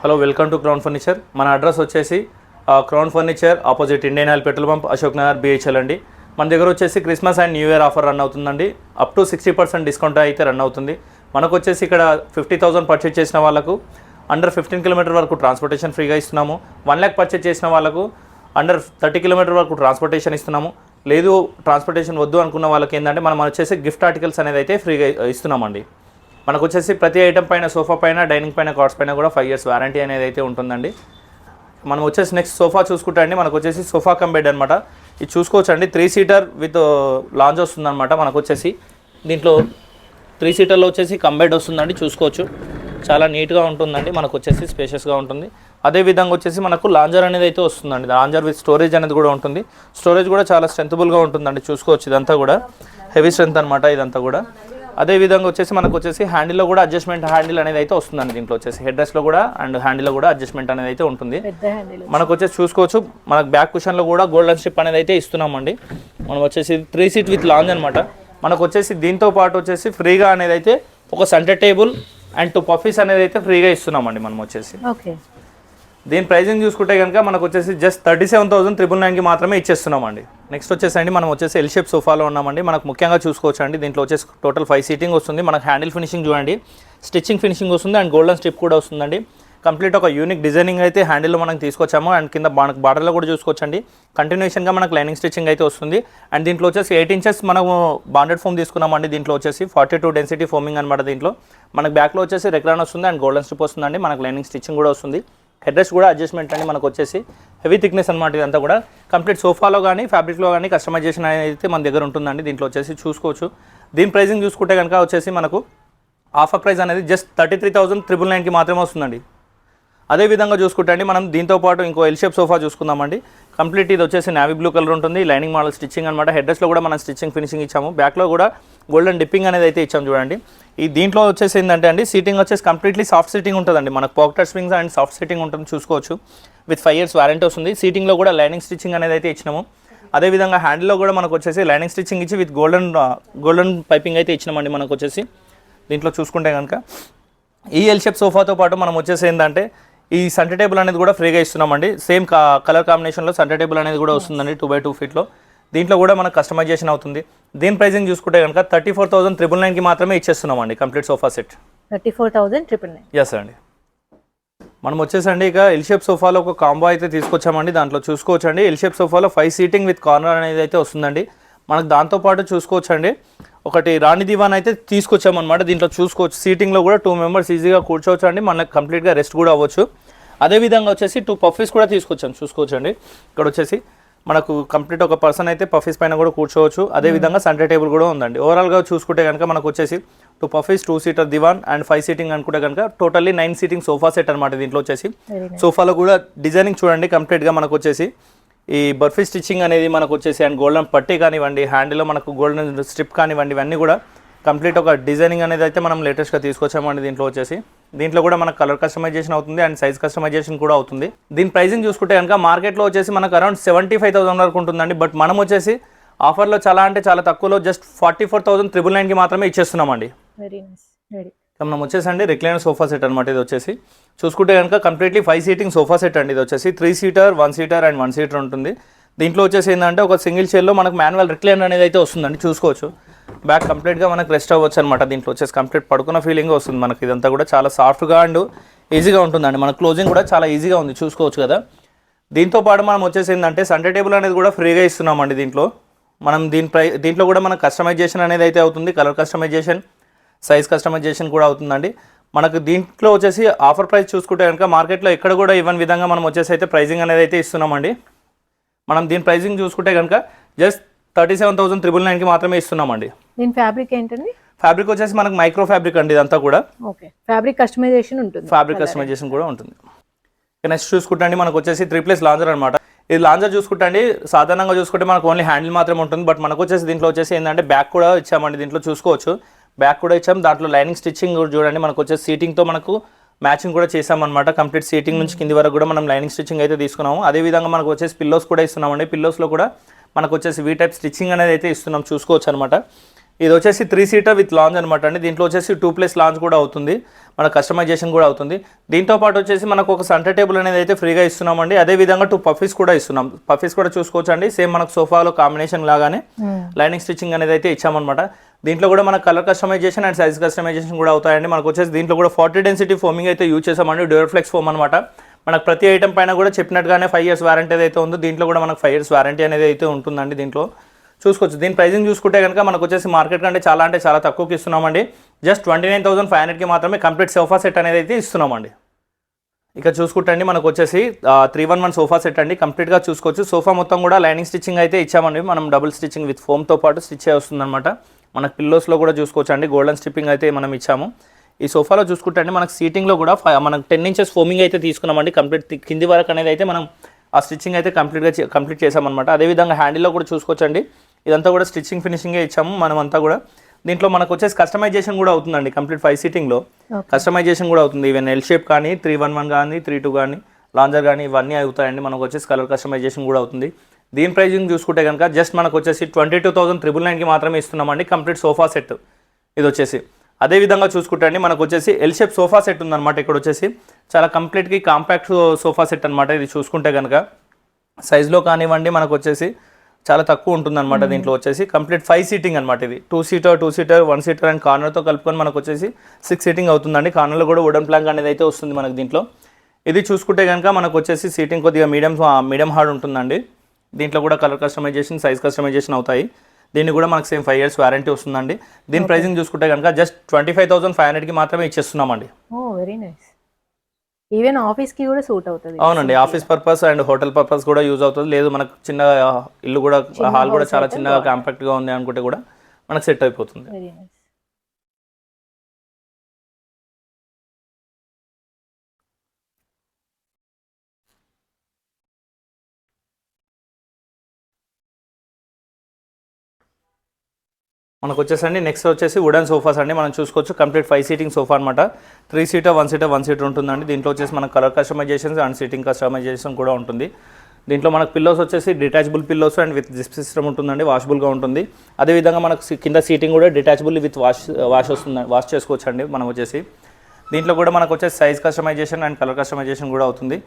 Hello welcome to crown furniture. మన address వచ్చేసి crown furniture opposite Indian oil petrol pump, Ashok Nagar, BHL అండి. మన దగ్గర వచ్చేసి Christmas and new year offer run అవుతుందండి. అప్ టు 60% డిస్కౌంట్ అయితే రన్ అవుతుంది. మనకు వచ్చేసి ఇక్కడ 50,000 పర్చేజ్ చేసిన వాళ్ళకు అండర్ 15 కిలోమీటర్ వరకు ట్రాన్స్పోర్టేషన్ ఫ్రీగా ఇస్తున్నాము. 1 lakh పర్చేజ్ చేసిన వాళ్ళకు అండర్ 30 కిలోమీటర్ వరకు ట్రాన్స్పోర్టేషన్ ఇస్తున్నాము. లేదు ట్రాన్స్పోర్టేషన్ వద్దు అనుకున్న వాళ్ళకి ఏంటంటే మనం వచ్చేసి గిఫ్ట్ ఆర్టికల్స్ అనేది అయితే ఫ్రీగా ఇస్తున్నామండి. మనకు వచ్చేసి ప్రతి ఐటమ్ పైన, సోఫా పైన, డైనింగ్ పైన, కార్డ్స్ పైన కూడా 5 years వారంటీ అనేది అయితే ఉంటుందండి. మనం వచ్చేసి నెక్స్ట్ సోఫా చూసుకుంటే అండి, మనకు వచ్చేసి సోఫా కమ్ బెడ్ అనమాట. ఇది చూసుకోవచ్చు అండి, 3 seater విత్ లాంజ్ వస్తుందన్నమాట. మనకు వచ్చేసి దీంట్లో 3 seaterలో వచ్చేసి కమ్ బెడ్ వస్తుందండి. చూసుకోవచ్చు, చాలా నీట్గా ఉంటుందండి. మనకు వచ్చేసి స్పేషియస్గా ఉంటుంది. అదేవిధంగా వచ్చేసి మనకు లాంజర్ అనేది అయితే వస్తుందండి. లాంజర్ విత్ స్టోరేజ్ అనేది కూడా ఉంటుంది. స్టోరేజ్ కూడా చాలా స్ట్రెంతబుల్గా ఉంటుందండి. చూసుకోవచ్చు, ఇదంతా కూడా హెవీ స్ట్రెంత్ అనమాట ఇదంతా కూడా. అదేవిధంగా వచ్చేసి మనకు వచ్చేసి హ్యాండిల్లో కూడా అడ్జస్ట్మెంట్ హ్యాండిల్ అనేది అయితే వస్తుందండి. దీంట్లో వచ్చేసి హెడ్ రెస్ట్లో కూడా అండ్ హ్యాండిల్లో కూడా అడ్జస్ట్మెంట్ అనేది అయితే ఉంటుంది. మనకు వచ్చేసి చూసుకోవచ్చు, మనకు బ్యాక్ కుషన్లో కూడా గోల్డెన్ స్ట్రిప్ అనేది అయితే ఇస్తున్నామండి. మనం వచ్చేసి 3 seat విత్ లాంజ్ అనమాట. మనకు వచ్చేసి దీంతో పాటు వచ్చేసి ఫ్రీగా అనేది అయితే ఒక సెంటర్ టేబుల్ అండ్ 2 పఫీస్ అనేది అయితే ఫ్రీగా ఇస్తున్నామండి. మనం వచ్చేసి దీని ప్రైజింగ్ చూసుకుంటే కనుక మనకు వచ్చేసి జస్ట్ 37,999కి మాత్రమే ఇచ్చేస్తున్నామండి. నెక్స్ట్ వచ్చేసండి మనం వచ్చేసి ఎల్ షేప్ సోఫాలో ఉన్నామండి. మనకు ముఖ్యంగా చూసుకోవచ్చు అండి, దీంట్లో వచ్చేసి టోటల్ 5 seating వస్తుంది. మనకు హ్యాండిల్ ఫినిషింగ్ చూడండి, స్టిచ్చింగ్ ఫినిషింగ్ వస్తుంది అండ్ గోల్డెన్ స్ట్రిప్ కూడా వస్తుందండి. కంప్లీట్ ఒక యూనిక్ డిజైనింగ్ అయితే హ్యాండిల్లో మనం తీసుకొచ్చాము. అండ్ కింద మనకు బార్డర్లో కూడా చూసుకోవచ్చండి, కంటిన్యూషన్గా మనకు లైనింగ్ స్టిచ్చింగ్ అయితే వస్తుంది. అండ్ దీంట్లో వచ్చేసి 8 inches మనము బాండెడ్ ఫోమ్ తీసుకున్నామండి. దీంట్లో వచ్చేసి 42 డెన్సిటీ ఫోమింగ్ అనమాట. దీంట్లో మనకు బ్యాక్లో వచ్చేసి రెక్లాన్ వస్తుంది అండ్ గోల్డెన్ స్ట్రిప్ వస్తుందండి. మనకు లైనింగ్ స్టిచ్చింగ్ కూడా వస్తుంది. హెడ్ రెస్ట్ కూడా అడ్జస్ట్మెంట్ అండి. మనకు వచ్చేసి హెవీ థిక్నెస్ అనమాట. ఇదంతా కూడా కంప్లీట్ సోఫాలో కానీ ఫ్యాబ్రిక్లో కానీ కస్టమైజేషన్ అయితే మన దగ్గర ఉంటుందండి. దీంట్లో వచ్చేసి చూసుకోవచ్చు. దీని ప్రైజింగ్ చూసుకుంటే కనుక వచ్చేసి మనకు ఆఫర్ ప్రైస్ అనేది జస్ట్ 33,999కి మాత్రమే వస్తుందండి. అదేవిధంగా చూసుకుంటే అండి, మనం దీంతో పాటు ఇంకో ఎల్ షేప్ సోఫా చూసుకుందామండి. కంప్లీట్ ఇది వచ్చేసి నావీ బ్లూ కలర్ ఉంటుంది. లైనింగ్ మోడల్ స్టిచ్చింగ్ అనమాట. హెడ్ రెస్ట్లో కూడా మనం స్టిచ్చింగ్ ఫినిషింగ్ ఇచ్చాము. బ్యాక్లో కూడా గోల్డెన్ డిప్పింగ్ అనేది అయితే ఇచ్చాము చూడండి. ఈ దీంట్లో వచ్చేసి ఏంటంటే అండి, సీటింగ్ వచ్చేసి కంప్లీట్లీ సాఫ్ట్ సీటింగ్ ఉంటుందండి. మనకు pocket springs and soft seating ఉంటుంది. చూసుకోవచ్చు, విత్ 5 years వారంటీ వస్తుంది. సీటింగ్లో కూడా లైనింగ్ స్టిచ్చింగ్ అనేది అయితే ఇచ్చినాము. అదేవిధంగా హ్యాండిల్లో కూడా మనకు వచ్చేసి లైనింగ్ స్టిచ్చింగ్ ఇచ్చి విత్ గోల్డెన్ పైపింగ్ అయితే ఇచ్చినామండి. మనకు వచ్చేసి దీంట్లో చూసుకుంటే కనుక ఈ ఎల్ షేప్ సోఫాతో పాటు మనం వచ్చేసి ఏంటంటే ఈ సెంటర్ టేబుల్ అనేది కూడా ఫ్రీగా ఇస్తున్నామండి. సేమ్ కలర్ కాంబినేషన్లో సెంటర్ టేబుల్ అనేది కూడా వస్తుందండి 2x2 feetలో. దీంట్లో కూడా మనకు కస్టమైజేషన్ అవుతుంది. దీని ప్రైజింగ్ చూసుకుంటే కనుక 34,999కి మాత్రమే ఇచ్చేస్తున్నామండి కంప్లీట్ సోఫా సెట్. 34,999. ఎస్ అండి. మనం వచ్చేసండి ఇక ఎల్ షేప్ సోఫాలో ఒక కాంబో అయితే తీసుకొచ్చామండి. దాంట్లో చూసుకోవచ్చండి, ఎల్ షేప్ సోఫాలో 5 seating విత్ కార్నర్ అనేది అయితే వస్తుందండి. మనకు దాంతోపాటు చూసుకోవచ్చండి ఒకటి రాణి దివాన్ అయితే తీసుకొచ్చామన్నమాట. దీంట్లో చూసుకోవచ్చు, సీటింగ్లో కూడా 2 members ఈజీగా కూర్చోవచ్చు అండి. మనకు కంప్లీట్గా రెస్ట్ కూడా అవ్వచ్చు. అదేవిధంగా వచ్చేసి 2 puffies కూడా తీసుకొచ్చాం. చూసుకోవచ్చండి, ఇక్కడ వచ్చేసి మనకు కంప్లీట్ ఒక పర్సన్ అయితే పఫీస్ పైన కూడా కూర్చోవచ్చు. అదేవిధంగా సెంటర్ టేబుల్ కూడా ఉందండి. ఓవరాల్గా చూసుకుంటే కనుక మనకు వచ్చేసి 2 puffies, 2 seater దివాన్ అండ్ 5 seating అనుకుంటే కనుక టోటల్లీ 9 seating సోఫా సెట్ అనమాట. దీంట్లో వచ్చేసి సోఫాలో కూడా డిజైనింగ్ చూడండి, కంప్లీట్గా మనకు వచ్చేసి ఈ బర్ఫీ స్టిచ్చింగ్ అనేది మనకు వచ్చేసి అండ్ గోల్డెన్ పట్టీ కానివ్వండి, హ్యాండిల్లో మనకు గోల్డెన్ స్ట్రిప్ కానివ్వండి, ఇవన్నీ కూడా కంప్లీట్ ఒక డిజైనింగ్ అనేది అయితే మనం లేటెస్ట్గా తీసుకొచ్చామండి. దీంట్లో వచ్చేసి దీంట్లో కూడా మనకు కలర్ కస్టమైజేషన్ అవుతుంది అండ్ సైజ్ కస్టమైజేషన్ కూడా అవుతుంది. దీని ప్రైజింగ్ చూసుకుంటే కనుక మార్కెట్లో వచ్చేసి మనకు అరౌండ్ 75,000 వరకు ఉంటుందండి. బట్ మనం వచ్చేసి ఆఫర్లో చాలా అంటే చాలా తక్కువలో జస్ట్ 44,999కి మాత్రమే ఇచ్చేస్తున్నామండి. మనం వచ్చేసండి రిక్లైనర్ సోఫా సెట్ అనమాట. ఇది వచ్చేసి చూసుకుంటే కనుక కంప్లీట్లీ 5 seating సోఫా సెట్ అండి. ఇది వచ్చేసి 3 seater, 1 seater అండ్ 1 seater ఉంటుంది. దీంట్లో వచ్చేసి ఏంటంటే ఒక సింగిల్ చైర్లో మనకు మాన్యువల్ రిక్లైనర్ అనేది అయితే వస్తుందండి. చూసుకోవచ్చు, బ్యాక్ కంప్లీట్గా మనకు రెస్ట్ అవ్వచ్చు అనమాట. దీంట్లో వచ్చేసి కంప్లీట్ పడుకున్న ఫీలింగ్ వస్తుంది మనకి. ఇదంతా కూడా చాలా సాఫ్ట్గా అండ్ ఈజీగా ఉంటుందండి. మన క్లోజింగ్ కూడా చాలా ఈజీగా ఉంది, చూసుకోవచ్చు కదా. దీంతో పాటు మనం వచ్చేసి ఏంటంటే సెంటర్ టేబుల్ అనేది కూడా ఫ్రీగా ఇస్తున్నామండి. దీంట్లో మనం దీంట్లో కూడా మనకు కస్టమైజేషన్ అనేది అయితే అవుతుంది. కలర్ కస్టమైజేషన్, సైజ్ కస్టమైజేషన్ కూడా అవుతుందండి. మనకు దీంట్లో వచ్చేసి ఆఫర్ ప్రైస్ చూసుకుంటే కనుక మార్కెట్లో ఎక్కడ కూడా ఇవ్వని విధంగా మనం వచ్చేసి అయితే ప్రైజింగ్ అనేది అయితే ఇస్తున్నామండి. మనం దీని ప్రైజింగ్ చూసుకుంటే కనుక జస్ట్ 37,999కి మాత్రమే ఇస్తున్నామండి. దీని ఫ్యాబ్రిక్ ఏంటండి? ఫ్యాబ్రిక్ వచ్చేసి మనకు మైక్రో ఫ్యాబ్రిక్ అండి. ఇదంతా కూడా ఓకే, ఫ్యాబ్రిక్ కస్టమైజేషన్ ఉంటుంది. ఫ్యాబ్రిక్ కస్టమైజేషన్ కూడా ఉంటుంది. నెక్స్ట్ చూసుకుంటే అండి మనకు వచ్చేసి 3+ లాంజర్ అనమాట. ఇది లాంజర్ చూసుకుంటే అండి సాధారణంగా చూసుకుంటే మనకు ఓన్లీ హ్యాండిల్ మాత్రమే ఉంటుంది. బట్ మనకు వచ్చేసి దీంట్లో వచ్చేసి ఏంటంటే బ్యాక్ కూడా ఇచ్చామండి. దీంట్లో చూసుకోవచ్చు, బ్యాక్ కూడా ఇచ్చాం. దాంట్లో లైనింగ్ స్టిచ్చింగ్ కూడా చూడండి, మనకు వచ్చేసి సీటింగ్తో మనకు మ్యాచింగ్ కూడా చేసామన్నమాట. కంప్లీట్ సీటింగ్ నుంచి కింది వరకు కూడా మనం లైనింగ్ స్టిచ్చింగ్ అయితే తీసుకున్నాము. అదేవిధంగా మనకు వచ్చేసి పిల్లోస్ కూడా ఇస్తున్నామండి. పిల్లోస్లో కూడా మనకు వచ్చేసి V-type స్టిచ్చింగ్ అనేది అయితే ఇస్తున్నాం. చూసుకోవచ్చు అనమాట. ఇది వచ్చేసి 3 సీటర్ విత్ లాంజ్ అనమాట అండి. దీంట్లో వచ్చేసి 2+ లాంజ్ కూడా అవుతుంది, మన కస్టమైజేషన్ కూడా అవుతుంది. దీంతో పాటు వచ్చేసి మనకు ఒక సెంటర్ టేబుల్ అనేది అయితే ఫ్రీగా ఇస్తున్నామండి. అదే విధంగా 2 పఫీస్ కూడా ఇస్తున్నాం. పఫీస్ కూడా చూసుకోవచ్చు అండి, సేమ్ మనకు సోఫాలో కాంబినేషన్ లాగానే లైనింగ్ స్టిచ్చింగ్ అనేది అయితే ఇచ్చామన్నమాట. దీంట్లో కూడా మన colour customisation and size customisation కూడా అవుతాయండి. మనకు వచ్చేసి దీంట్లో కూడా 40 డెన్సిటీ ఫోమింగ్ అయితే యూజ్ చేసామండి, డ్యూరఫ్లెక్స్ ఫోమ్ అనమాట. మనకు ప్రతి ఐటమ్ పైన కూడా చెప్పినట్టుగానే 5 years వారంటీ అయితే ఉందో, దీంట్లో కూడా మనకు 5 years వారంటీ అనేది అయితే ఉంటుందండి. దీంట్లో చూసుకోవచ్చు. దీని ప్రైజింగ్ చూసుకుంటే కనుక మనకు వచ్చేసి మార్కెట్ కంటే చాలా అంటే చాలా తక్కువకి ఇస్తున్నామండి. జస్ట్ 29,500కి మాత్రమే కంప్లీట్ సోఫా సెట్ అనేది అయితే ఇస్తున్నామండి. ఇక చూసుకుంటండి మనకు వచ్చేసి 311 సోఫా సెట్ అండి, కంప్లీట్గా చూసుకోవచ్చు. సోఫా మొత్తం కూడా లైనింగ్ స్టిచ్చింగ్ అయితే ఇచ్చామండి. మనం డబుల్ స్టిచ్చింగ్ విత్ ఫోమ్తో పాటు స్టిచ్ వస్తుంది అనమాట. మనకు పిల్లోస్లో కూడా చూసుకోవచ్చు అండి, గోల్డెన్ స్ట్రిప్పింగ్ అయితే మనం ఇచ్చాము. ఈ సోఫాలో చూసుకుంటే మనకు సీటింగ్లో కూడా మనకు 10 inches ఫోమింగ్ అయితే తీసుకున్నామండి. కంప్లీట్ కింది వరకు అనేది అయితే మనం ఆ స్టిచ్చింగ్ అయితే కంప్లీట్ చేసామన్నమాట. అదేవిధంగా హ్యాండిల్లో కూడా చూసుకోవచ్చండి, ఇదంతా కూడా స్టిచ్చింగ్ ఫినిషింగే ఇచ్చాము మనం అంతా కూడా. దీంట్లో మనకు వచ్చేసి కస్టమైజేషన్ కూడా అవుతుందండి. కంప్లీట్ 5 సీటింగ్లో కస్టమైజేషన్ కూడా అవుతుంది. ఈవెన్ ఎల్ షేప్ కానీ 311 కానీ 32 కానీ లాంజర్ కానీ ఇవన్నీ అవుతాయండి. మనకు వచ్చేసి కలర్ కస్టమైజేషన్ కూడా అవుతుంది. దీని ప్రైజింగ్ చూసుకుంటే కనుక జస్ట్ మనకు వచ్చేసి 22,999కి మాత్రమే ఇస్తున్నామండి కంప్లీట్ సోఫా సెట్ ఇది వచ్చేసి. అదేవిధంగా చూసుకుంటే అండి మనకు వచ్చేసి ఎల్ షేప్ సోఫా సెట్ ఉందన్నమాట. ఇక్కడ వచ్చేసి చాలా కంప్లీట్గా కాంపాక్ట్ సోఫా సెట్ అనమాట. ఇది చూసుకుంటే కనుక సైజులో కానివ్వండి మనకు వచ్చేసి చాలా తక్కువ ఉంటుందన్నమాట. దీంట్లో వచ్చేసి కంప్లీట్ 5 సీటింగ్ అనమాట. ఇది 2 సీటర్ 1 సీటర్ అండ్ కార్నర్తో కలుపుకొని మనకు వచ్చేసి 6 సీటింగ్ అవుతుందండి. కార్నర్లో కూడా వుడెన్ ప్లాంక్ అనేది అయితే వస్తుంది మనకు దీంట్లో. ఇది చూసుకుంటే కనుక మనకు వచ్చేసి సీటింగ్ కొద్దిగా మీడియం హార్డ్ ఉంటుందండి. దీంట్లో కూడా కలర్ కస్టమైజేషన్ సైజ్ కస్టమైజేషన్ అవుతాయి. దీన్ని కూడా మనకు సేమ్ 5 years వారంటీ వస్తుందండి. దీని ప్రైజింగ్ చూసుకుంటే కనుక జస్ట్ 25,500కి మాత్రమే ఇచ్చేస్తున్నామండి. Very nice. ఈవెన్ ఆఫీస్కి కూడా సూట్ అవుతుంది. అవునండి, office purpose and hotel purpose కూడా యూజ్ అవుతుంది. లేదు మనకు చిన్న ఇల్లు కూడా హాల్ కూడా చాలా చిన్నగా కాంపాక్ట్గా ఉంది అనుకుంటే కూడా మనకు సెట్ అయిపోతుంది. Very nice. మనకు వచ్చేసండి నెక్స్ట్ వచ్చేసి వుడెన్ సోఫాస్ అండి. మనం చూసుకోవచ్చు కంప్లీట్ 5 సీటింగ్ సోఫా అనమాట. 3 సీటర్ 1 సీటర్ ఉంటుందండి. దీంట్లో వచ్చేసి మనకు colour customisations and seating customisation కూడా ఉంటుంది. దీంట్లో మనకు పిల్లోస్ వచ్చేసి detachable pillows and with zip system ఉంటుందండి, వాషబుల్గా ఉంటుంది. అదేవిధంగా మనకు కింద సీటింగ్ కూడా డిటాచబుల్ విత్ వాష్ వస్తుంది, వాష్ చేసుకోవచ్చు అండి. మనం వచ్చేసి దీంట్లో కూడా మనకు వచ్చేసి size customisation and colour customisation కూడా అవుతుంది.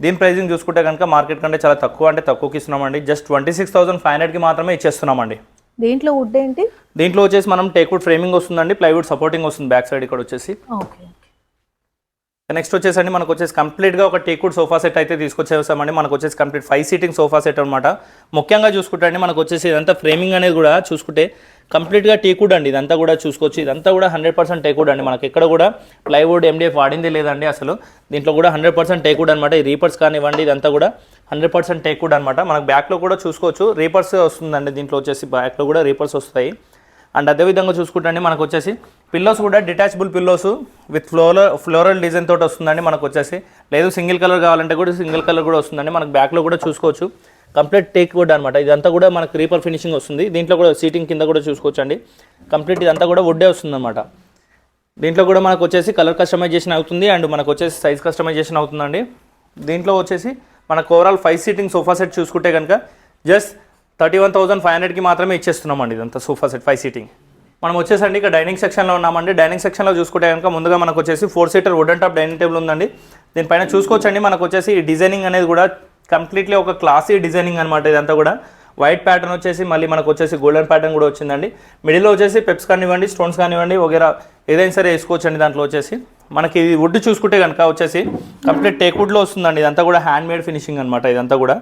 దీని ప్రైజింగ్ చూసుకుంటే కనుక మార్కెట్ కంటే చాలా తక్కువ అంటే తక్కువకి ఇస్తున్నామండి. జస్ట్ 26,500కి మాత్రమే ఇచ్చేస్తున్నామండి. దీంట్లో వుడ్ ఏంటి? దీంట్లో వచ్చేసి మనం టేక్వుడ్ ఫ్రేమింగ్ వస్తుందండి, ప్లైవుడ్ సపోర్టింగ్ వస్తుంది బ్యాక్ సైడ్ ఇక్కడ వచ్చేసి. నెక్స్ట్ వచ్చేసండి మనకు వచ్చేసి కంప్లీట్గా ఒక టేక్వుడ్ సోఫా సెట్ అయితే తీసుకొచ్చేసామండి. మనకు వచ్చేసి కంప్లీట్ 5 సీటింగ్ సోఫా సెట్ అనమాట. ముఖ్యంగా చూసుకుంటే అండి మనకు వచ్చేసి ఇదంతా ఫ్రేమింగ్ అనేది కూడా చూసుకుంటే కంప్లీట్గా టేక్వుడ్ అండి. ఇదంతా కూడా చూసుకోవచ్చు, ఇదంతా కూడా 100% టేక్వుడ్ అండి. మనకి ఎక్కడ కూడా ప్లైవుడ్ MDF వాడింది లేదండి అసలు. దీంట్లో కూడా 100% టేక్వుడ్ అనమాట. ఈ రీపర్స్ కానివ్వండి ఇదంతా కూడా 100% టేక్వుడ్ అనమాట. మనకు బ్యాక్లో కూడా చూసుకోవచ్చు రీపర్స్ వస్తుందండి. దీంట్లో వచ్చేసి బ్యాక్లో కూడా రీపర్స్ వస్తాయి. అండ్ అదేవిధంగా చూసుకుంటే మనకు వచ్చేసి పిల్లోస్ కూడా detachable pillows with floral design తోటి వస్తుందండి. మనకు వచ్చేసి లేదు సింగిల్ కలర్ కావాలంటే కూడా సింగిల్ కలర్ కూడా వస్తుందండి. మనకు బ్యాక్లో కూడా చూసుకోవచ్చు కంప్లీట్ టేక్వుడ్ అనమాట. ఇదంతా కూడా మనకు రీపర్ ఫినిషింగ్ వస్తుంది. దీంట్లో కూడా సీటింగ్ కింద కూడా చూసుకోవచ్చు అండి, కంప్లీట్ ఇదంతా కూడా వుడ్డే వస్తుంది అనమాట. దీంట్లో కూడా మనకు వచ్చేసి కలర్ కస్టమైజేషన్ అవుతుంది అండ్ మనకు వచ్చేసి సైజ్ కస్టమైజేషన్ అవుతుందండి. దీంట్లో వచ్చేసి మనకు ఓవరాల్ 5 సీటింగ్ సోఫా సెట్ చూసుకుంటే కనుక జస్ట్ 31,500కి మాత్రమే ఇచ్చేస్తున్నామండి. ఇదంతా సోఫా సెట్ 5 సీటింగ్. మనం వచ్చేసండి ఇక్కడ డైనింగ్ సెక్షన్లో ఉన్నామండి. డైనింగ్ సెక్షన్లో చూసుకుంటే కనుక ముందుగా మనకు వచ్చేసి 4 seater wooden top dining table ఉందండి. దీనిపైన చూసుకోవచ్చండి మనకు వచ్చేసి ఈ డిజైనింగ్ అనేది కూడా కంప్లీట్లీ ఒక క్లాసీ డిజైనింగ్ అనమాట. ఇదంతా కూడా వైట్ ప్యాటర్న్ వచ్చేసి మళ్ళీ మనకు వచ్చేసి గోల్డెన్ ప్యాటర్న్ కూడా వచ్చిందండి. మిడిల్లో వచ్చేసి పెప్స్ కానివ్వండి స్టోన్స్ కానివ్వండి వగేరా ఏదైనా సరే వేసుకోవచ్చండి. దాంట్లో వచ్చేసి మనకి ఇది వుడ్ చూసుకుంటే కనుక వచ్చేసి కంప్లీట్ టేక్వుడ్లో వస్తుందండి. ఇదంతా కూడా హ్యాండ్ మేడ్ ఫినిషింగ్ అనమాట. ఇదంతా కూడా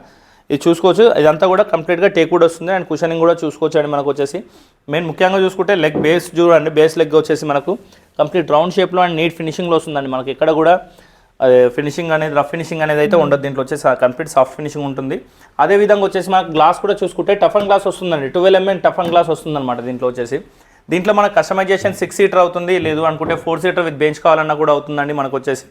ఇది చూసుకోవచ్చు, ఇదంతా కూడా కంప్లీట్గా టేక్వుడ్ వస్తుంది అండ్ కుషనింగ్ కూడా చూసుకోవచ్చు అండి. మనకు వచ్చేసి మెయిన్ ముఖ్యంగా చూసుకుంటే లెగ్ బేస్ చూడండి, బేస్ లెగ్ వచ్చేసి మనకు కంప్లీట్ రౌండ్ షేప్లో అండ్ నీట్ ఫినిషింగ్లో వస్తుందండి. మనకి ఎక్కడ కూడా ఫినిషింగ్ అనేది రఫ్ ఫినిషింగ్ అనేది అయితే ఉండదు. దీంట్లో వచ్చేసి కంప్లీట్ సాఫ్ట్ ఫినిషింగ్ ఉంటుంది. అదేవిధంగా వచ్చేసి మనకు గ్లాస్ కూడా చూసుకుంటే టఫన్ గ్లాస్ వస్తుందండి. 12 mm టఫన్ గ్లాస్ వస్తుందన్నమాట. దీంట్లో వచ్చేసి దీంట్లో మనకు కస్టమైజేషన్ 6 సీటర్ అవుతుంది, లేదు అనుకుంటే 4 సీటర్ విత్ బెంచ్ కావాలన్నా కూడా అవుతుందండి మనకు వచ్చేసి.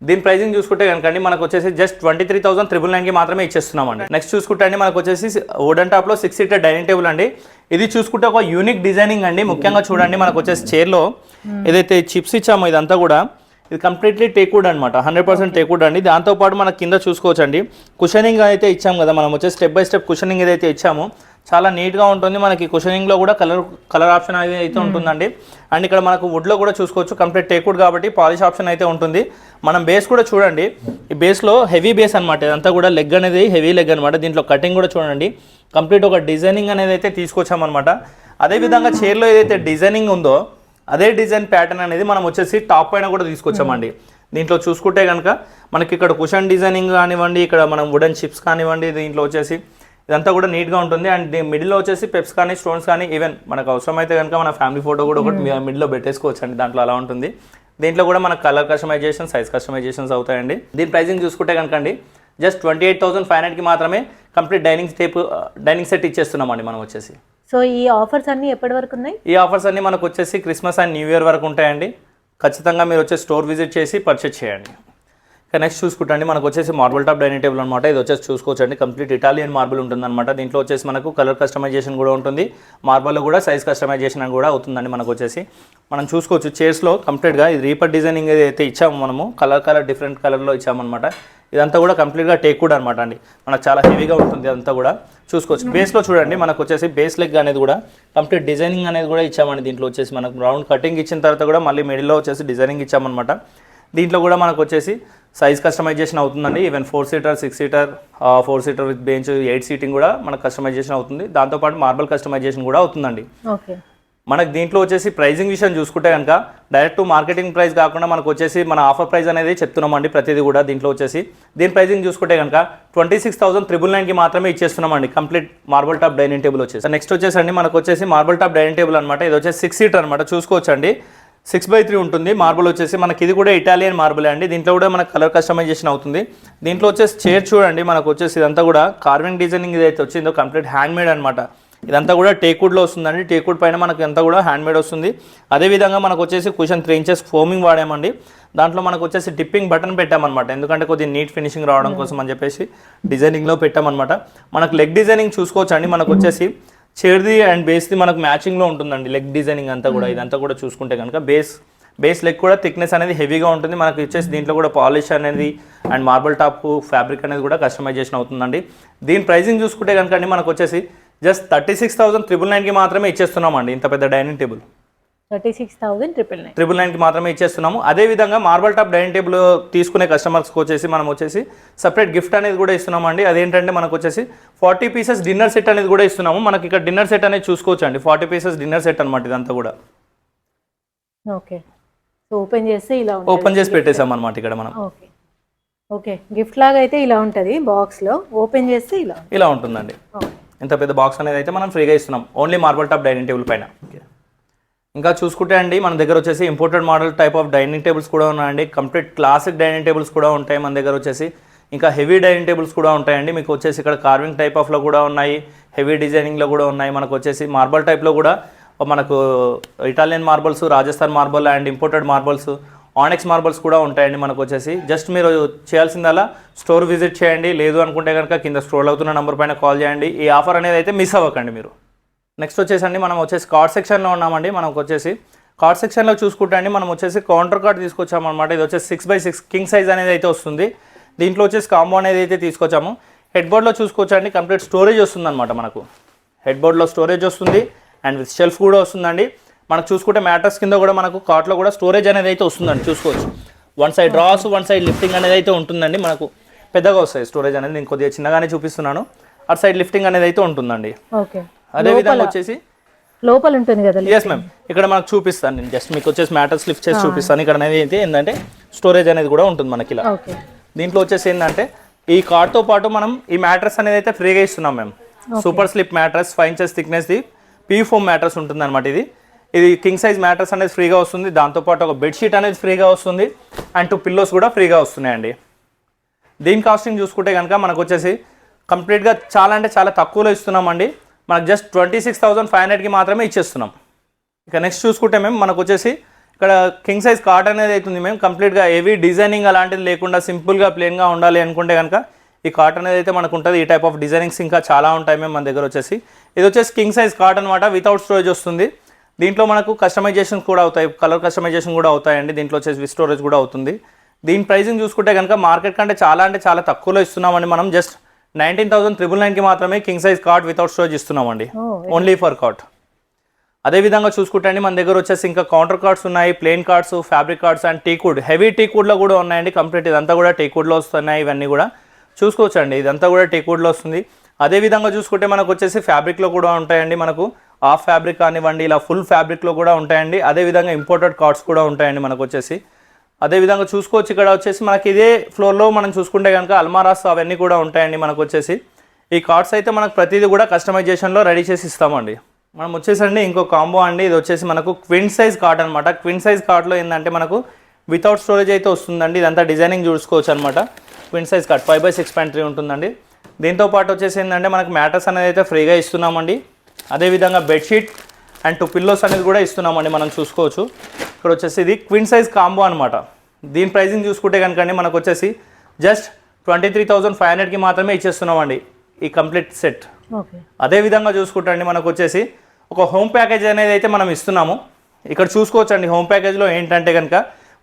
దీని ప్రైజింగ్ చూసుకుంటే కనుక మనకు వచ్చేసి జస్ట్ 23,999కి మాత్రమే ఇచ్చేస్తున్నామండి. నెక్స్ట్ చూసుకుంటే అండి మనకు వచ్చేసి వుడెన్ టాప్లో 6 సీటర్ డైనింగ్ టేబుల్ అండి. ఇది చూసుకుంటే ఒక యూనిక్ డిజైనింగ్ అండి. ముఖ్యంగా చూడండి మనకు వచ్చేసి చైర్లో ఏదైతే చిప్స్ ఇచ్చామో ఇదంతా కూడా ఇది కంప్లీట్లీ టేక్వుడ్ అనమాట. 100% టేక్వుడ్ అండి. దాంతోపాటు మనకు కింద చూసుకోవచ్చు అండి కుషనింగ్ అయితే ఇచ్చాము కదా మనం వచ్చేసి స్టెప్ బై స్టెప్ కుషనింగ్ ఏదైతే ఇచ్చామో చాలా నీట్గా ఉంటుంది. మనకి కుషనింగ్లో కూడా కలర్ ఆప్షన్ అయితే ఉంటుందండి. అండ్ ఇక్కడ మనకు వుడ్లో కూడా చూసుకోవచ్చు, కంప్లీట్ టేక్వుడ్ కాబట్టి పాలిష్ ఆప్షన్ అయితే ఉంటుంది. మనం బేస్ కూడా చూడండి, ఈ బేస్లో హెవీ బేస్ అనమాట, ఇదంతా కూడా లెగ్ అనేది హెవీ లెగ్ అనమాట. దీంట్లో కటింగ్ కూడా చూడండి, కంప్లీట్ ఒక డిజైనింగ్ అనేది అయితే తీసుకొచ్చామన్నమాట. అదేవిధంగా చైర్లో ఏదైతే డిజైనింగ్ ఉందో అదే డిజైన్ ప్యాటర్న్ అనేది మనం వచ్చేసి టాప్ పైన కూడా తీసుకొచ్చామండి. దీంట్లో చూసుకుంటే కనుక మనకి ఇక్కడ కుషన్ డిజైనింగ్ కానివ్వండి, ఇక్కడ మనం వుడెన్ చిప్స్ కానివ్వండి, దీంట్లో వచ్చేసి ఇదంతా కూడా నీట్గా ఉంటుంది. అండ్ మిడిల్లో వచ్చేసి పెప్స్ కానీ స్టోన్స్ కానీ ఈవెన్ మనకు అవసరమైతే కనుక మన ఫ్యామిలీ ఫోటో కూడా ఒకటి మిడిల్లో పెట్టేసుకోవచ్చు అండి, దాంట్లో అలా ఉంటుంది. దీంట్లో కూడా మనకు కలర్ కస్టమైజేషన్, సైజ్ కస్టమైజేషన్స్ అవుతాయండి. దీని ప్రైసింగ్ చూసుకుంటే కనుక అండి జస్ట్ 28,500కి మాత్రమే కంప్లీట్ డైనింగ్ సెట్ ఇచ్చేస్తున్నామండి మనం వచ్చేసి. సో ఈ ఆఫర్స్ అన్నీ ఎప్పటి వరకు ఉన్నాయి? ఈ ఆఫర్స్ అన్నీ మనకు వచ్చేసి క్రిస్మస్ అండ్ న్యూ ఇయర్ వరకు ఉంటాయండి. ఖచ్చితంగా మీరు వచ్చేసి స్టోర్ విజిట్ చేసి పర్చేస్ చేయండి. ఇక నెక్స్ట్ చూసుకుంటండి మనకు వచ్చేసి మార్బుల్ టాప్ డైనింగ్ టేబుల్ అనమాట. ఇది వచ్చేసి చూసుకోవచ్చండి, కంప్లీట్ ఇటాలియన్ మార్బుల్ ఉంటుందన్నమాట. దీంట్లో వచ్చేసి మనకు కలర్ కస్టమైజేషన్ కూడా ఉంటుంది, మార్బల్లో కూడా సైజ్ కస్టమైజేషన్ కూడా అవుతుందండి. మనకు వచ్చేసి మనం చూసుకోవచ్చు చైర్స్లో కంప్లీట్గా ఇది రీపర్ డిజైనింగ్ ఏదైతే ఇచ్చాము మనము, కలర్ డిఫరెంట్ కలర్లో ఇచ్చామన్నమాట. ఇదంతా కూడా కంప్లీట్గా టేక్వుడ్ అనమాట అండి, మనకు చాలా హెవీగా ఉంటుంది. అదంతా కూడా చూసుకోవచ్చు. బేస్లో చూడండి మనకు వచ్చేసి బేస్ లెగ్ అనేది కూడా కంప్లీట్ డిజైనింగ్ అనేది కూడా ఇచ్చామండి. దీంట్లో వచ్చేసి మనకు రౌండ్ కటింగ్ ఇచ్చిన తర్వాత కూడా మళ్ళీ మిడిల్లో వచ్చేసి డిజైనింగ్ ఇచ్చామన్నమాట. దీంట్లో కూడా మనకు వచ్చేసి సైజ్ కస్టమైజేషన్ అవుతుందండి. Even 4 seater, 6 seater, 4 seater with bench, 8 seating కూడా మనకు కస్టమైజేషన్ అవుతుంది. దాంతోపాటు మార్బల్ కస్టమైజేషన్ కూడా అవుతుందండి. ఓకే, మనకు దీంట్లో వచ్చేసి ప్రైజింగ్ విషయం చూసుకుంటే కనుక డైరెక్ట్ మార్కెటింగ్ ప్రైస్ కాకుండా మనకు వచ్చేసి మన ఆఫర్ ప్రైస్ అనేది చెప్తున్నామండి ప్రతిదీ కూడా. దీంట్లో వచ్చేసి దీని ప్రైజింగ్ చూసుకుంటే కనుక 26,999కి మాత్రమే ఇచ్చేస్తున్నామండి complete marble top dining table వచ్చేసి. నెక్స్ట్ వచ్చేసండి మనకు వచ్చేసి మార్బల్ టాప్ డైనింగ్ టేబుల్ అనమాట. ఇది వచ్చేసి 6 సీటర్ అనమాట, చూసుకోవచ్చండి. 6x3 ఉంటుంది. మార్బుల్ వచ్చేసి మనకి ఇది కూడా ఇటాలియన్ మార్బుల్ అండి. దీంట్లో కూడా మనకు కలర్ కస్టమైజేషన్ అవుతుంది. దీంట్లో వచ్చేసి చైర్ చూడండి, మనకు వచ్చేసి ఇదంతా కూడా కార్వింగ్ డిజైనింగ్ ఇదైతే వచ్చిందో కంప్లీట్ హ్యాండ్ మేడ్ అనమాట. ఇదంతా కూడా టేక్వుడ్లో వస్తుందండి. టేక్వుడ్ పైన మనకు అంతా కూడా హ్యాండ్ మేడ్ వస్తుంది. అదేవిధంగా మనకు వచ్చేసి కుషన్ 3 ఇంచెస్ ఫోమింగ్ వాడామండి. దాంట్లో మనకు వచ్చేసి డిప్పింగ్ బటన్ పెట్టామన్నమాట, ఎందుకంటే కొద్దిగా నీట్ ఫినిషింగ్ రావడం కోసం అని చెప్పేసి డిజైనింగ్లో పెట్టామన్నమాట. మనకు లెగ్ డిజైనింగ్ చూసుకోవచ్చు అండి. మనకు వచ్చేసి చైర్ది అండ్ బేస్ది మనకు మ్యాచింగ్లో ఉంటుందండి లెగ్ డిజైనింగ్ అంతా కూడా. ఇదంతా కూడా చూసుకుంటే కనుక బేస్ లెగ్ కూడా థిక్నెస్ అనేది హెవీగా ఉంటుంది. మనకు వచ్చేసి దీంట్లో కూడా పాలిష్ అనేది అండ్ మార్బల్ టాప్ ఫ్యాబ్రిక్ అనేది కూడా కస్టమైజేషన్ అవుతుందండి. దీని ప్రైసింగ్ చూసుకుంటే కనుక అండి మనకు వచ్చేసి జస్ట్ 36,999కి మాత్రమే ఇచ్చేస్తున్నామండి. ఇంత పెద్ద డైనింగ్ టేబుల్ 36,999కి మాత్రమే ఇచ్చేస్తున్నాము. అదేవిధంగా మార్బల్ టాప్ డైనింగ్ టేబుల్ తీసుకునే కస్టమర్స్కి వచ్చేసి మనం వచ్చేసి సపరేట్ గిఫ్ట్ అనేది కూడా ఇస్తున్నామండి. అదేంటంటే మనకు వచ్చేసి 40 పీసెస్ డిన్నర్ సెట్ అనేది కూడా ఇస్తున్నాము. మనకి ఇక్కడ డిన్నర్ సెట్ అనేది చూసుకోవచ్చు అండి, 40 పీసెస్ డిన్నర్ సెట్ అనమాట ఇదంతా కూడా. ఓకే, సో ఓపెన్ చేస్తే ఇలా ఓపెన్ చేసి పెట్టేసాం అనమాట ఇక్కడ మనం. ఓకే ఓకే, గిఫ్ట్ లాగా అయితే ఇలా ఉంటుంది బాక్స్లో, ఓపెన్ చేస్తే ఇలా ఉంటుందండి. ఇంత పెద్ద బాక్స్ అనేది అయితే మనం ఫ్రీగా ఇస్తున్నాం only marble top dining table పైన. ఇంకా చూసుకుంటే అండి మన దగ్గర వచ్చేసి imported model type of dining tables కూడా ఉన్నాయండి. కంప్లీట్ క్లాసిక్ డైనింగ్ టేబుల్స్ కూడా ఉంటాయి మన దగ్గర వచ్చేసి. ఇంకా హెవీ డైనింగ్ టేబుల్స్ కూడా ఉంటాయండి. మీకు వచ్చేసి ఇక్కడ కార్వింగ్ టైప్ ఆఫ్లో కూడా ఉన్నాయి, హెవీ డిజైనింగ్లో కూడా ఉన్నాయి. మనకు వచ్చేసి మార్బల్ టైప్లో కూడా మనకు Italian marbles, Rajasthan marble and imported marbles, onyx marbles కూడా ఉంటాయండి మనకు వచ్చేసి. జస్ట్ మీరు చేయాల్సిందల్లా స్టోర్ విజిట్ చేయండి, లేదు అనుకుంటే కనుక కింద స్క్రోల్ అవుతున్న నెంబర్ పైన కాల్ చేయండి. ఈ ఆఫర్ అనేది అయితే మిస్ అవ్వకండి మీరు. నెక్స్ట్ వచ్చేసండి మనం వచ్చేసి కార్డ్ సెక్షన్లో ఉన్నామండి. మనకు వచ్చేసి కార్డ్ సెక్షన్లో చూసుకుంటే అండి మనం వచ్చేసి కౌంటర్ కార్డ్ తీసుకొచ్చామన్నమాట. ఇది వచ్చేసి 6x6 కింగ్ సైజ్ అనేది అయితే వస్తుంది. దీంట్లో వచ్చేసి కాంబో అనేది అయితే తీసుకొచ్చాము. హెడ్ బోర్డ్లో చూసుకోవచ్చండి, కంప్లీట్ స్టోరేజ్ వస్తుంది అనమాట. మనకు హెడ్ బోర్డ్లో స్టోరేజ్ వస్తుంది అండ్ విత్ షెల్ఫ్ కూడా వస్తుందండి. మనకు చూసుకుంటే మ్యాట్రస్ కింద కూడా మనకు కార్ట్లో కూడా స్టోరేజ్ అనేది అయితే వస్తుందండి. చూసుకోవచ్చు, one side drawers, one side lifting అనేది అయితే ఉంటుందండి. మనకు పెద్దగా వస్తాయి స్టోరేజ్ అనేది, నేను కొద్దిగా చిన్నగానే చూపిస్తున్నాను. అటు సైడ్ లిఫ్టింగ్ అనేది అయితే ఉంటుందండి. ఓకే, అదేవిధంగా వచ్చేసి లోపల ఉంటుంది కదా. ఎస్ మ్యామ్, ఇక్కడ మనకు చూపిస్తాను నేను. జస్ట్ మీకు వచ్చేసి మ్యాటర్స్ లిఫ్ట్ చేసి చూపిస్తాను. ఇక్కడ అనేది అయితే ఏంటంటే స్టోరేజ్ అనేది కూడా ఉంటుంది మనకి ఇలా. దీంట్లో వచ్చేసి ఏంటంటే ఈ కార్డ్తో పాటు మనం ఈ మ్యాట్రస్ అనేది అయితే ఫ్రీగా ఇస్తున్నాం మేము. సూపర్ స్లిప్ మ్యాట్రస్ 5 ఇంచెస్ థిక్నెస్ది పీ4 మ్యాట్రస్ ఉంటుంది అనమాట. ఇది కింగ్ సైజ్ మ్యాట్రస్ అనేది ఫ్రీగా వస్తుంది. దాంతోపాటు ఒక బెడ్షీట్ అనేది ఫ్రీగా వస్తుంది అండ్ 2 పిల్లోస్ కూడా ఫ్రీగా వస్తున్నాయండి. దీని కాస్టింగ్ చూసుకుంటే కనుక మనకు వచ్చేసి కంప్లీట్గా చాలా అంటే చాలా తక్కువలో ఇస్తున్నామండి. మనకు జస్ట్ 26,500కి మాత్రమే ఇచ్చేస్తున్నాం. ఇక నెక్స్ట్ చూసుకుంటే మేము మనకు వచ్చేసి ఇక్కడ కింగ్ సైజ్ కార్ట్ అనేది అవుతుంది. మేము కంప్లీట్గా హెవీ డిజైనింగ్ అలాంటిది లేకుండా సింపుల్గా ప్లెయిన్గా ఉండాలి అనుకుంటే కనుక ఈ కార్ట్ అనేది అయితే మనకు ఉంటుంది. ఈ టైప్ ఆఫ్ డిజైనింగ్స్ ఇంకా చాలా ఉంటాయి మేము మన దగ్గర వచ్చేసి. ఇది వచ్చేసి కింగ్ సైజ్ కార్ట్ అనమాట, వితౌట్ స్టోరేజ్ వస్తుంది. దీంట్లో మనకు కస్టమైజేషన్ కూడా అవుతాయి, కలర్ కస్టమైజేషన్ కూడా అవుతాయండి. దీంట్లో వచ్చేసి విత్ స్టోరేజ్ కూడా అవుతుంది. దీని ప్రైసింగ్ చూసుకుంటే కనుక మార్కెట్ కంటే చాలా అంటే చాలా తక్కువలో ఇస్తున్నామండి మనం. జస్ట్ 19,999కి మాత్రమే king size cot without storage ఇస్తున్నామండి, ఓన్లీ ఫర్ కార్డ్. అదేవిధంగా చూసుకుంటే అండి మన దగ్గర వచ్చేసి ఇంకా కౌంటర్ కార్డ్స్ ఉన్నాయి, plain cots, fabric cots and teakwood, heavy టీకుడ్లో కూడా ఉన్నాయండి. కంప్లీట్ ఇదంతా కూడా టీకుడ్లో వస్తున్నాయి. ఇవన్నీ కూడా చూసుకోవచ్చండి, ఇదంతా కూడా టీకుడ్లో వస్తుంది. అదేవిధంగా చూసుకుంటే మనకు వచ్చేసి ఫ్యాబ్రిక్లో కూడా ఉంటాయండి, మనకు హాఫ్ ఫ్యాబ్రిక్ కానివ్వండి, ఇలా ఫుల్ ఫ్యాబ్రిక్లో కూడా ఉంటాయండి. అదేవిధంగా ఇంపోర్టెడ్ కార్డ్స్ కూడా ఉంటాయండి మనకు వచ్చేసి. అదేవిధంగా చూసుకోవచ్చు ఇక్కడ వచ్చేసి మనకి ఇదే ఫ్లోర్లో మనం చూసుకుంటే కనుక అల్మారాస్ అవన్నీ కూడా ఉంటాయండి మనకు వచ్చేసి. ఈ కార్డ్స్ అయితే మనకు ప్రతిదీ కూడా కస్టమైజేషన్లో రెడీ చేసి ఇస్తామండి. మనం వచ్చేసండి ఇంకో కాంబో అండి, ఇది వచ్చేసి మనకు క్విన్ సైజ్ కార్డ్ అనమాట. క్విన్ సైజ్ కార్డ్లో ఏంటంటే మనకు వితౌట్ స్టోరేజ్ అయితే వస్తుందండి. ఇదంతా డిజైనింగ్ చూసుకోవచ్చు అనమాట. క్విన్ సైజ్ కార్డ్ 5/6.3 ఉంటుందండి. దీంతో పాటు వచ్చేసి ఏంటంటే మనకు మ్యాట్రస్ అనేది అయితే ఫ్రీగా ఇస్తున్నామండి. అదేవిధంగా బెడ్షీట్ అండ్ 2 పిల్లోస్ అనేది కూడా ఇస్తున్నామండి. మనం చూసుకోవచ్చు ఇక్కడ వచ్చేసి ఇది క్విన్ సైజ్ కాంబో అనమాట. దీని ప్రైజింగ్ చూసుకుంటే కనుకండి మనకు వచ్చేసి జస్ట్ 23,500కి మాత్రమే ఇచ్చేస్తున్నామండి ఈ కంప్లీట్ సెట్. అదేవిధంగా చూసుకుంటే అండి మనకు వచ్చేసి ఒక హోమ్ ప్యాకేజ్ అనేది అయితే మనం ఇస్తున్నాము. ఇక్కడ చూసుకోవచ్చు అండి హోమ్ ప్యాకేజ్లో ఏంటంటే కనుక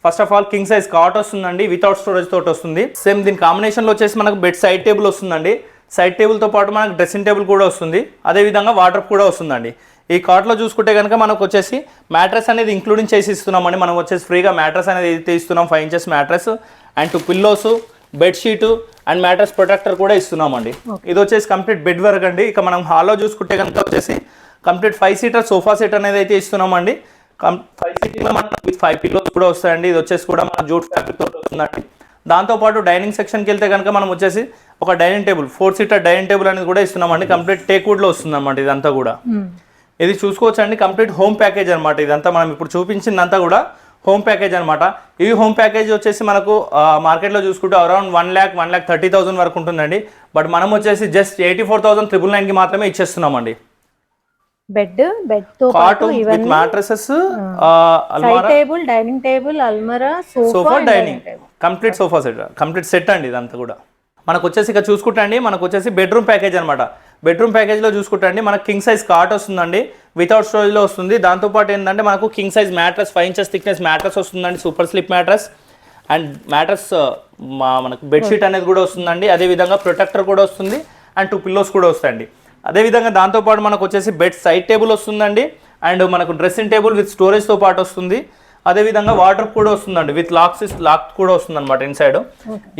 first of all king size cot వస్తుందండి, వితౌట్ స్టోరేజ్ తోటి వస్తుంది. సేమ్ దీని కాంబినేషన్లో వచ్చేసి మనకు బెడ్ సైడ్ టేబుల్ వస్తుందండి. సైడ్ టేబుల్తో పాటు మనకు డ్రెస్సింగ్ టేబుల్ కూడా వస్తుంది. అదేవిధంగా వార్డ్రోబ్ కూడా వస్తుందండి. ఈ కార్ట్లో చూసుకుంటే కనుక మనకు వచ్చేసి మ్యాట్రస్ అనేది ఇంక్లూడింగ్ చేసి ఇస్తున్నామండి. మనం వచ్చేసి ఫ్రీగా మ్యాట్రస్ అనేది అయితే ఇస్తున్నాం, 5 inches mattress and 2 pillows, bedsheet and mattress protector కూడా ఇస్తున్నామండి. ఇది వచ్చేసి కంప్లీట్ బెడ్ వర్క్ అండి. ఇక మనం హాల్లో చూసుకుంటే కనుక వచ్చేసి కంప్లీట్ 5-seater సోఫా సెట్ అనేది అయితే ఇస్తున్నామండి. 5 seater మనకు విత్ 5 పిల్లోస్ కూడా వస్తాయండి. ఇది వచ్చేసి కూడా మన జూట్ ఫ్యాబ్రిక్ తోటి వస్తుందండి. దాంతోపాటు డైనింగ్ సెక్షన్కి వెళ్తే కనుక మనం వచ్చేసి ఒక dining table 4-seater dining table అనేది కూడా ఇస్తున్నామండి. కంప్లీట్ టేక్వుడ్లో వస్తుంది అనమాట ఇదంతా కూడా. ఇది చూసుకోవచ్చు అండి కంప్లీట్ హోమ్ ప్యాకేజ్ అనమాట. ఇదంతా మనం ఇప్పుడు చూపించిందంతా కూడా హోమ్ ప్యాకేజ్ అనమాట. ఈ హోమ్ ప్యాకేజ్ వచ్చేసి మనకు మార్కెట్లో చూసుకుంటే అరౌండ్ 1,30,000 వరకు ఉంటుందండి. బట్ మనం వచ్చేసి జస్ట్ 84,999కి మాత్రమే ఇచ్చేస్తున్నామండి. బెడ్ తో పాటు ఇవన్నీ మ్యాట్రెసెస్, అల్మారా, టేబుల్, డైనింగ్ టేబుల్, అల్మారా, sofa, dining complete sofa set, complete set అండి ఇదంతా కూడా. మనకు వచ్చేసి ఇక చూసుకుంటా అండి మనకు వచ్చేసి బెడ్రూమ్ ప్యాకేజ్ అనమాట. బెడ్రూమ్ ప్యాకేజ్లో చూసుకుంటా అండి మనకు కింగ్ సైజ్ కాట్ వస్తుందండి, వితౌట్ స్టోరేజ్లో వస్తుంది. దాంతోపాటు ఏంటంటే మనకు king size mattress 5 inches thickness mattress వస్తుందండి, super slip mattress and mattress మనకు బెడ్షీట్ అనేది కూడా వస్తుందండి. అదేవిధంగా ప్రొటెక్టర్ కూడా వస్తుంది అండ్ 2 పిల్లోస్ కూడా వస్తాయండి. అదేవిధంగా దాంతోపాటు మనకు వచ్చేసి బెడ్ సైడ్ టేబుల్ వస్తుందండి అండ్ మనకు డ్రెస్సింగ్ టేబుల్ విత్ స్టోరేజ్తో పాటు వస్తుంది. అదేవిధంగా వార్డ్రోబ్ కూడా వస్తుందండి, విత్ లాక్ కూడా వస్తుంది అనమాట ఇన్సైడ్.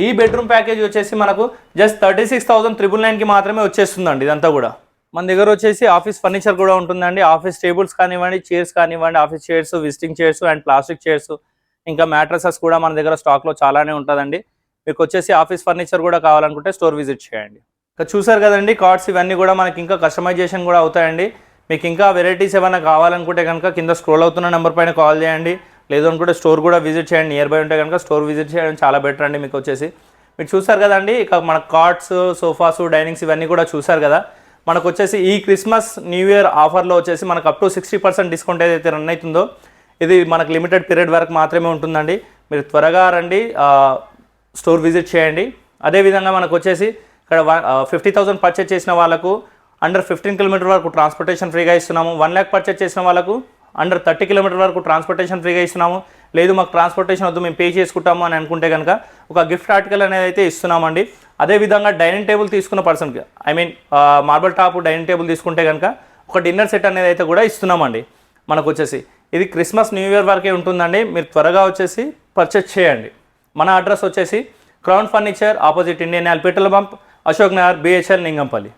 ఈ బెడ్రూమ్ ప్యాకేజ్ వచ్చేసి మనకు జస్ట్ 36,999కి మాత్రమే వచ్చేస్తుందండి ఇదంతా కూడా. మన దగ్గర వచ్చేసి ఆఫీస్ ఫర్నిచర్ కూడా ఉంటుందండి. ఆఫీస్ టేబుల్స్ కానివ్వండి, చైర్స్ కానివ్వండి, office chairs, visiting chairs and plastic chairs, ఇంకా మ్యాట్రసెస్ కూడా మన దగ్గర స్టాక్లో చాలానే ఉంటుందండి. మీకు వచ్చేసి ఆఫీస్ ఫర్నిచర్ కూడా కావాలనుకుంటే స్టోర్ విజిట్ చేయండి. ఇంకా చూసారు కదండి కార్డ్స్ ఇవన్నీ కూడా మనకి ఇంకా కస్టమైజేషన్ కూడా అవుతాయండి. మీకు ఇంకా వెరైటీస్ ఏమైనా కావాలనుకుంటే కనుక కింద స్క్రోల్ అవుతున్న నెంబర్ పైన కాల్ చేయండి. లేదు అనుకుంటే స్టోర్ కూడా విజిట్ చేయండి. నియర్ బై ఉంటే కనుక స్టోర్ విజిట్ చేయడం చాలా బెటర్ అండి. మీకు వచ్చేసి మీరు చూసారు కదండి ఇక మన కార్డ్స్, సోఫాస్, డైనింగ్స్ ఇవన్నీ కూడా చూసారు కదా. మనకు వచ్చేసి ఈ క్రిస్మస్ న్యూ ఇయర్ ఆఫర్లో వచ్చేసి మనకు అప్ టు 60% డిస్కౌంట్ ఏదైతే రన్ అవుతుందో ఇది మనకు లిమిటెడ్ పీరియడ్ వరకు మాత్రమే ఉంటుందండి. మీరు త్వరగా రండి, స్టోర్ విజిట్ చేయండి. అదేవిధంగా మనకు వచ్చేసి ఇక్కడ 50,000 పర్చేజ్ చేసిన వాళ్ళకు అండర్ 15 kilometers వరకు ట్రాన్స్పోర్టేషన్ ఫ్రీగా ఇస్తున్నాము. 1 lakh పర్చేజ్ చేసిన వాళ్ళకు అండర్ 30 kilometers వరకు ట్రాన్స్పోర్టేషన్ ఫ్రీగా ఇస్తున్నాము. లేదు మాకు ట్రాన్స్పోర్టేషన్ వద్దు మేము పే చేసుకుంటాము అని అనుకుంటే కనుక ఒక గిఫ్ట్ ఆర్టికల్ అనేది అయితే ఇస్తున్నామండి. అదేవిధంగా డైనింగ్ టేబుల్ తీసుకున్న పర్సన్కి మార్బల్ టాప్ డైనింగ్ టేబుల్ తీసుకుంటే కనుక ఒక డిన్నర్ సెట్ అనేది అయితే కూడా ఇస్తున్నామండి. మనకు వచ్చేసి ఇది క్రిస్మస్ న్యూ ఇయర్ వరకే ఉంటుందండి. మీరు త్వరగా వచ్చేసి పర్చేజ్ చేయండి. మన అడ్రస్ వచ్చేసి crown furniture, opposite Indian oil petrol bump, Ashok Nagar, BHL, నింగంపల్లి.